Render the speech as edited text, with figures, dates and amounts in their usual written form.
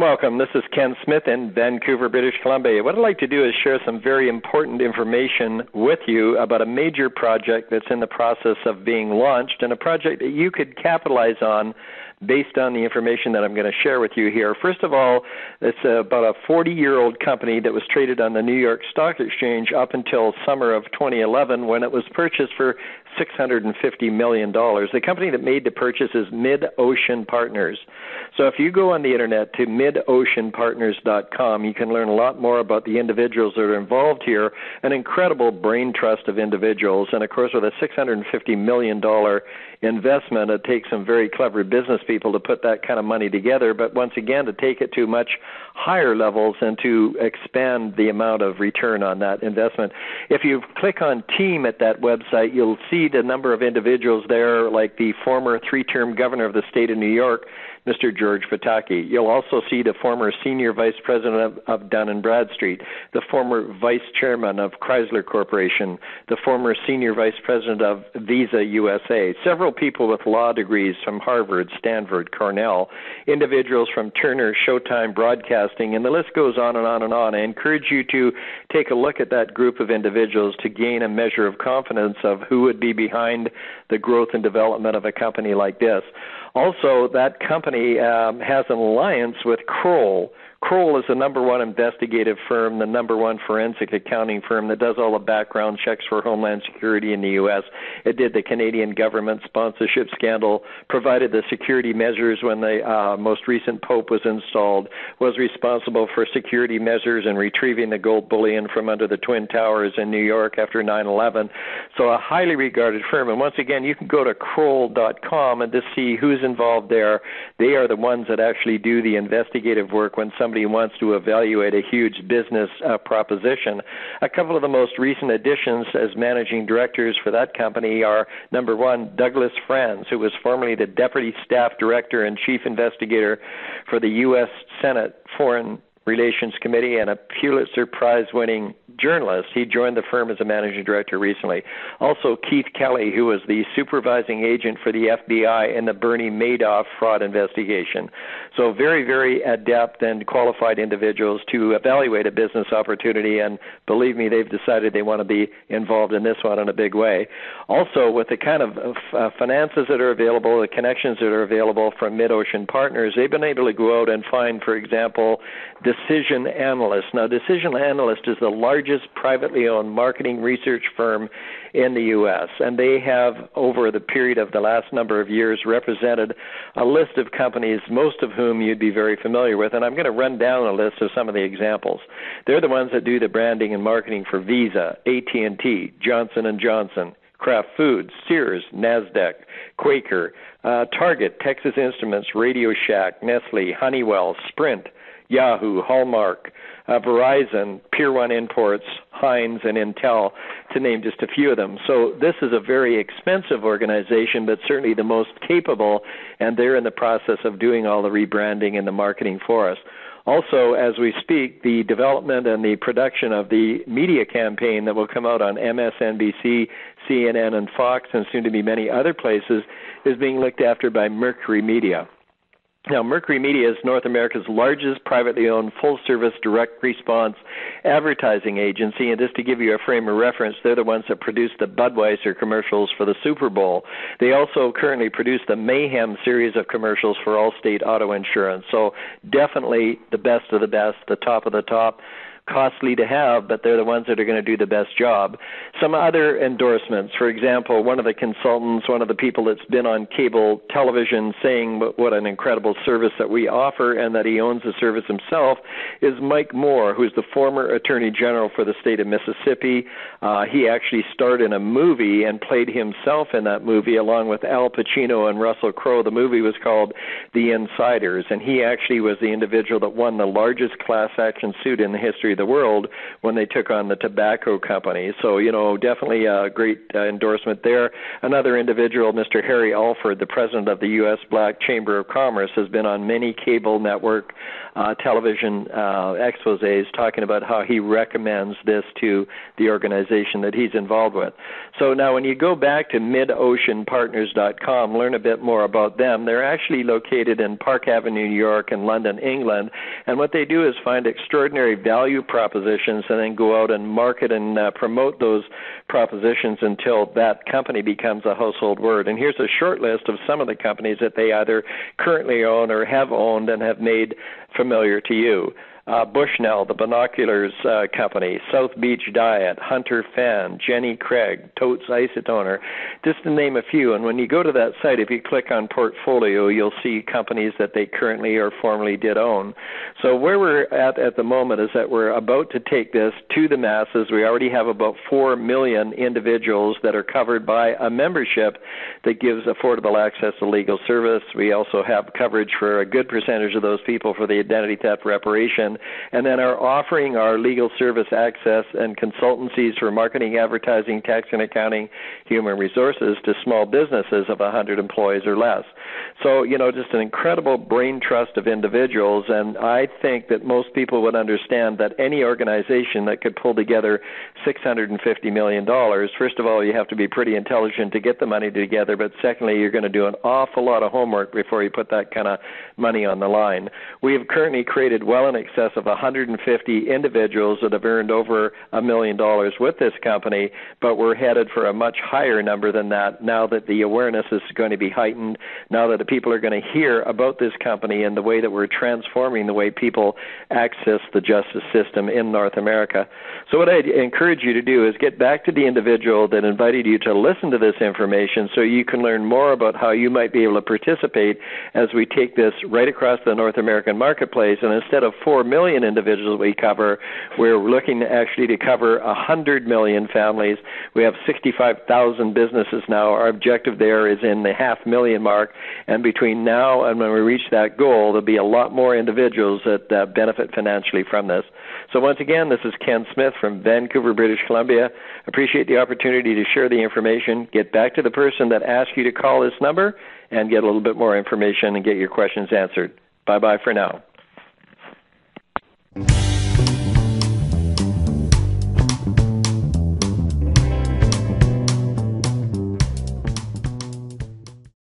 welcome. This is Ken Smith in Vancouver, British Columbia. What I'd like to do is share some very important information with you about a major project that's in the process of being launched, and a project that you could capitalize on based on the information that I'm going to share with you here. First of all, it's about a 40-year-old company that was traded on the New York Stock Exchange up until summer of 2011, when it was purchased for $650 million. The company that made the purchase is Mid-Ocean Partners. So if you go on the internet to midoceanpartners.com, you can learn a lot more about the individuals that are involved here, an incredible brain trust of individuals. And of course, with a $650 million investment, it takes some very clever business people to put that kind of money together, but once again, to take it to much higher levels and to expand the amount of return on that investment. If you click on team at that website, you'll see the number of individuals there, like the former 3-term governor of the state of New York, Mr. George Pataki. You'll also see the former senior vice president of Dun & Bradstreet, the former vice chairman of Chrysler Corporation, the former senior vice president of Visa USA, several people with law degrees from Harvard, Stanford, Cornell, individuals from Turner, Showtime Broadcasting, and the list goes on and on and on. I encourage you to take a look at that group of individuals to gain a measure of confidence of who would be behind the growth and development of a company like this. Also, that company has an alliance with Kroll. Kroll is the number one investigative firm, the number one forensic accounting firm that does all the background checks for Homeland Security in the U.S. It did the Canadian government sponsorship scandal, provided the security measures when the most recent Pope was installed, was responsible for security measures and retrieving the gold bullion from under the Twin Towers in New York after 9/11. So a highly regarded firm. And once again, you can go to Kroll.com and to see who's involved there. They are the ones that actually do the investigative work when somebody wants to evaluate a huge business proposition. A couple of the most recent additions as managing directors for that company are, number one, Douglas Franz, who was formerly the Deputy Staff Director and Chief Investigator for the U.S. Senate Foreign Relations Committee and a Pulitzer Prize-winning journalist. He joined the firm as a managing director recently. Also, Keith Kelly, who was the supervising agent for the FBI in the Bernie Madoff fraud investigation. So very, very adept and qualified individuals to evaluate a business opportunity, and believe me, they've decided they want to be involved in this one in a big way. Also, with the kind of finances that are available, the connections that are available from Mid-Ocean Partners, they've been able to go out and find, for example, Decision Analyst. Now, Decision Analyst is the largest privately owned marketing research firm in the U.S., and they have, over the period of the last number of years, represented a list of companies, most of whom you'd be very familiar with, and I'm going to run down a list of some of the examples. They're the ones that do the branding and marketing for Visa, AT&T, Johnson & Johnson, Kraft Foods, Sears, NASDAQ, Quaker, Target, Texas Instruments, Radio Shack, Nestle, Honeywell, Sprint, Yahoo, Hallmark, Verizon, Pier 1 Imports, Heinz, and Intel, to name just a few of them. So this is a very expensive organization, but certainly the most capable, and they're in the process of doing all the rebranding and the marketing for us. Also, as we speak, the development and the production of the media campaign that will come out on MSNBC, CNN, and Fox, and soon to be many other places, is being looked after by Mercury Media. Now, Mercury Media is North America's largest privately owned full-service direct response advertising agency, and just to give you a frame of reference, they're the ones that produce the Budweiser commercials for the Super Bowl. They also currently produce the Mayhem series of commercials for Allstate Auto Insurance. So definitely the best of the best, the top of the top. Costly to have, but they're the ones that are going to do the best job. Some other endorsements, for example, one of the consultants, one of the people that's been on cable television saying what an incredible service that we offer and that he owns the service himself, is Mike Moore, who's the former Attorney General for the state of Mississippi. He actually starred in a movie and played himself in that movie along with Al Pacino and Russell Crowe. The movie was called The Insiders, and he actually was the individual that won the largest class action suit in the history of the world when they took on the tobacco company. So, definitely a great endorsement there. Another individual, Mr. Harry Alford, the president of the U.S. Black Chamber of Commerce, has been on many cable network television exposés talking about how he recommends this to the organization that he's involved with. So now when you go back to midoceanpartners.com, learn a bit more about them. They're actually located in Park Avenue, New York, and London, England. And what they do is find extraordinary value propositions and then go out and market and promote those propositions until that company becomes a household word. And here's a short list of some of the companies that they either currently own or have owned and have made familiar to you. Bushnell, the Binoculars Company, South Beach Diet, Hunter Fan, Jenny Craig, Totes Isotoner, just to name a few. And when you go to that site, if you click on portfolio, you'll see companies that they currently or formerly did own. So where we're at the moment is that we're about to take this to the masses. We already have about 4 million individuals that are covered by a membership that gives affordable access to legal service. We also have coverage for a good percentage of those people for the identity theft reparation, and then are offering our legal service access and consultancies for marketing, advertising, tax and accounting, human resources to small businesses of 100 employees or less. So, just an incredible brain trust of individuals, and I think that most people would understand that any organization that could pull together $650 million, first of all, you have to be pretty intelligent to get the money together, but secondly, you're going to do an awful lot of homework before you put that kind of money on the line. We have currently created well in excess of 150 individuals that have earned over $1 million with this company, but we're headed for a much higher number than that now that the awareness is going to be heightened, now that the people are going to hear about this company and the way that we're transforming the way people access the justice system in North America. So what I'd encourage you to do is get back to the individual that invited you to listen to this information so you can learn more about how you might be able to participate as we take this right across the North American marketplace. And instead of 4 million individuals we cover, we're looking actually to cover 100 million families. We have 65,000 businesses now. Our objective there is in the 500,000 mark, and between now and when we reach that goal, there'll be a lot more individuals that benefit financially from this. So once again, this is Ken Smith from Vancouver, British Columbia. Appreciate the opportunity to share the information. Get back to the person that asked you to call this number and get a little bit more information and get your questions answered. Bye-bye for now.